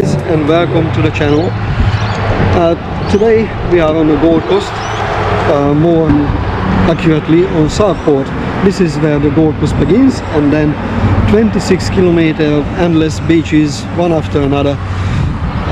guys, and welcome to the channel. Today we are on the Gold Coast, more accurately on Southport. This is where the Gold Coast begins, and then 26 kilometers of endless beaches, one after another,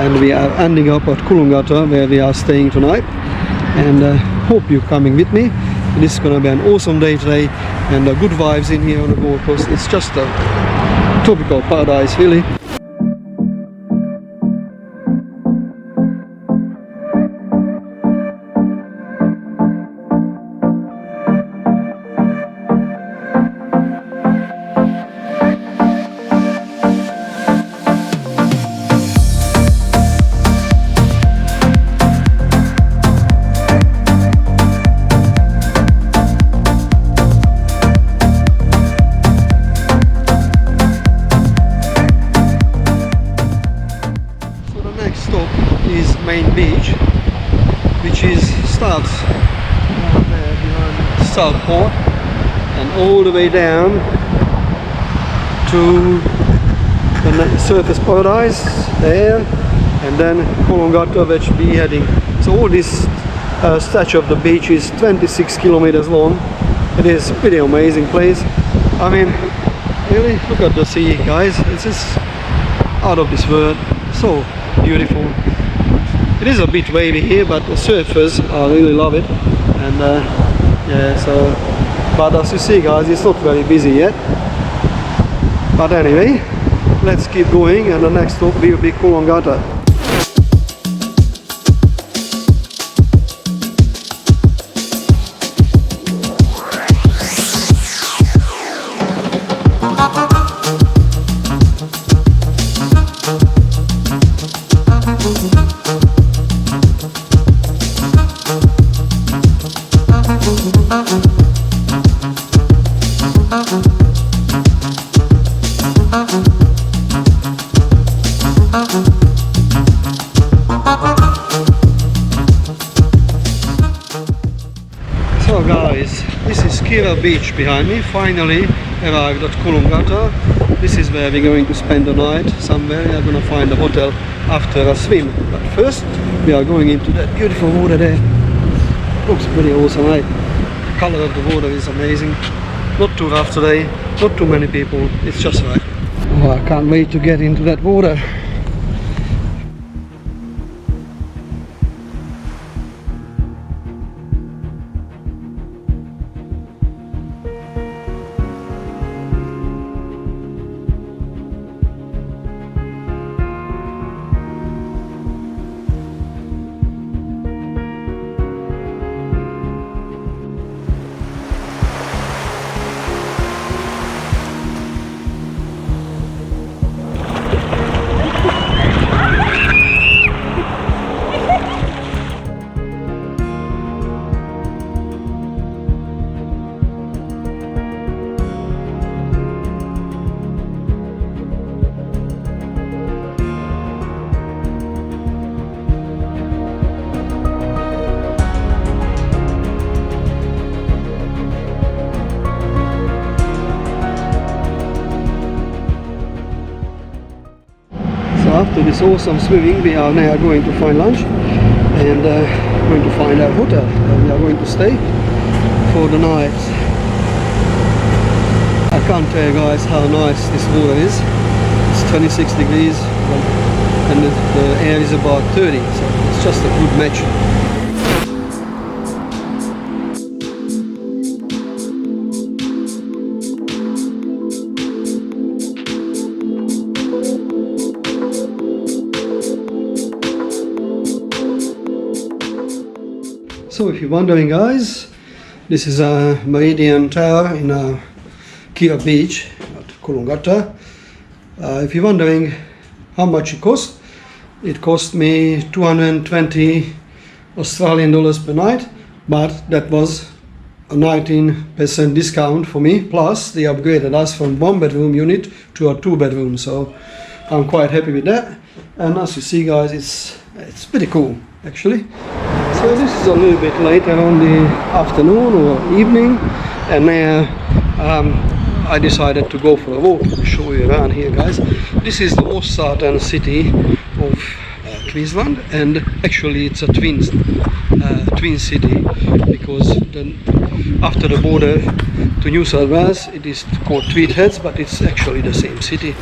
and we are ending up at Coolangatta, where we are staying tonight. And hope you're coming with me. This is gonna be an awesome day today, and good vibes in here on the Gold Coast. It's just a tropical paradise, really. Main beach, which starts there behind Southport and all the way down to the surface paradise there, and then Coolangatta, which will be heading. So all this stretch of the beach is 26 kilometers long. It is a pretty amazing place. I mean, really, look at the sea, guys. It's just out of this world. So beautiful. It is a bit wavy here, but the surfers really love it, and yeah, so, but as you see, guys, it's not very busy yet. But anyway, let's keep going, and the next stop will be Coolangatta. So guys, this is Kirra beach behind me. Finally arrived at Coolangatta. This is where we're going to spend the night somewhere. We are going to find a hotel after a swim. But first we are going into that beautiful water there. Looks pretty awesome, right? The color of the water is amazing. Not too rough today, not too many people, it's just right. Oh, I can't wait to get into that water. After this awesome swimming, we are now going to find lunch and going to find our hotel where we are going to stay for the night. I can't tell you guys how nice this water is. It's 26 degrees and the air is about 30, so it's just a good match. So if you're wondering, guys, this is a Meridian Tower in Kirra Beach at Coolangatta. If you're wondering how much it cost me 220 Australian dollars per night, but that was a 19% discount for me, plus they upgraded us from 1-bedroom unit to a 2-bedroom, so I'm quite happy with that. And as you see, guys, it's pretty cool actually. So this is a little bit later on the afternoon or evening, and now I decided to go for a walk. I'll show you around here, guys. This is the most southern city of Queensland, and actually it's a twin city, because then after the border to New South Wales it is called Tweed Heads, but it's actually the same city.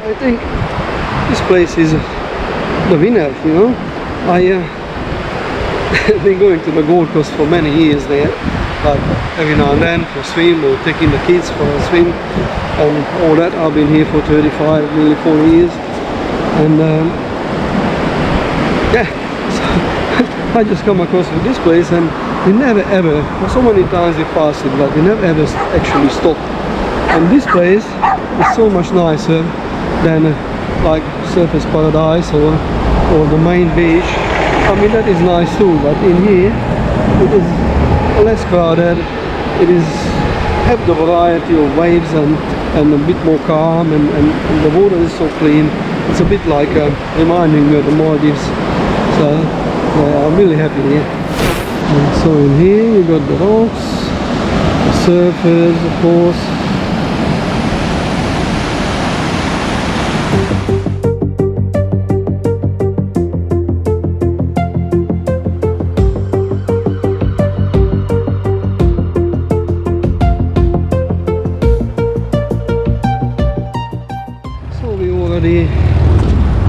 I think this place is the winner, you know. I have been going to the Gold Coast for many years there, but every now and then for a swim or taking the kids for a swim and all that. I've been here for 35, nearly 40 years, and yeah, so I just come across with this place, and we never ever, so many times we passed it, but we never ever actually stopped. And this place is so much nicer than like Surfers Paradise or the main beach. I mean, that is nice too, but in here it is less crowded. It is have the variety of waves and a bit more calm, and the water is so clean. It's a bit like reminding me of the Maldives. So yeah, I'm really happy here. And so in here you got the rocks, the surfers, of course.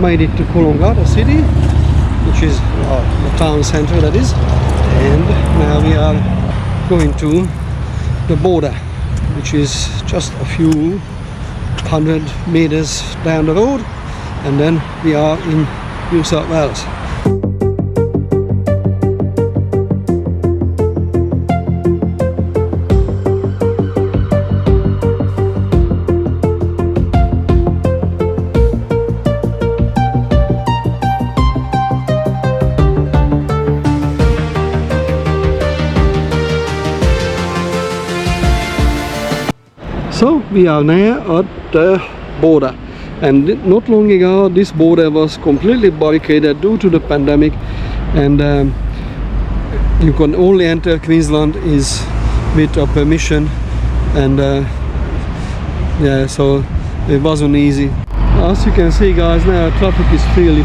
Made it to Coolangatta city, which is the town center, that is, and now we are going to the border, which is just a few 100 meters down the road, and then we are in New South Wales. So we are now at the border, and not long ago this border was completely barricaded due to the pandemic, and you can only enter Queensland is with a permission, and yeah, so it wasn't easy. As you can see, guys, now traffic is freely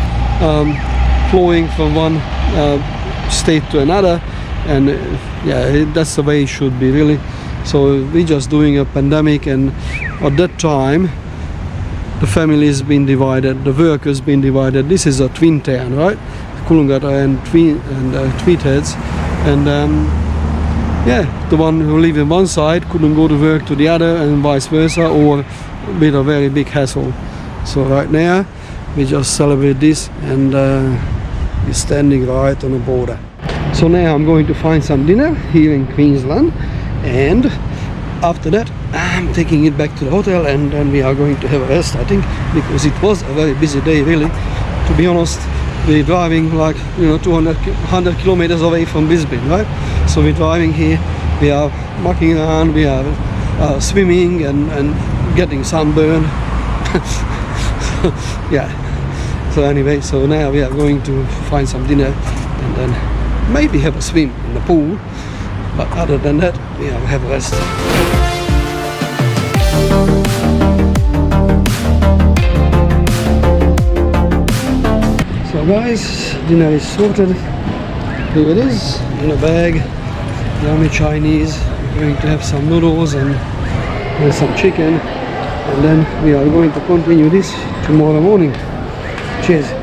flowing from one state to another, and yeah, that's the way it should be, really. So we're just doing a pandemic, and at that time the family's been divided, the work has been divided. This is a twin town, right? Coolangatta and Tweed Heads, and yeah, the one who live in one side couldn't go to work to the other, and vice versa, or with a very big hassle. So right now we just celebrate this, and we're standing right on the border. So now I'm going to find some dinner here in Queensland, and after that I'm taking it back to the hotel, and then we are going to have a rest, I think, because it was a very busy day, really. To be honest, we're driving like, you know, 100 kilometers away from Brisbane, right? So we're driving here, we are mucking around, we are swimming and getting sunburn. Yeah, so anyway, so now we are going to find some dinner and then maybe have a swim in the pool. But other than that, we have a rest. So guys, dinner is sorted. Here it is, in a bag. Yummy Chinese. We're going to have some noodles and some chicken. And then we are going to continue this tomorrow morning. Cheers.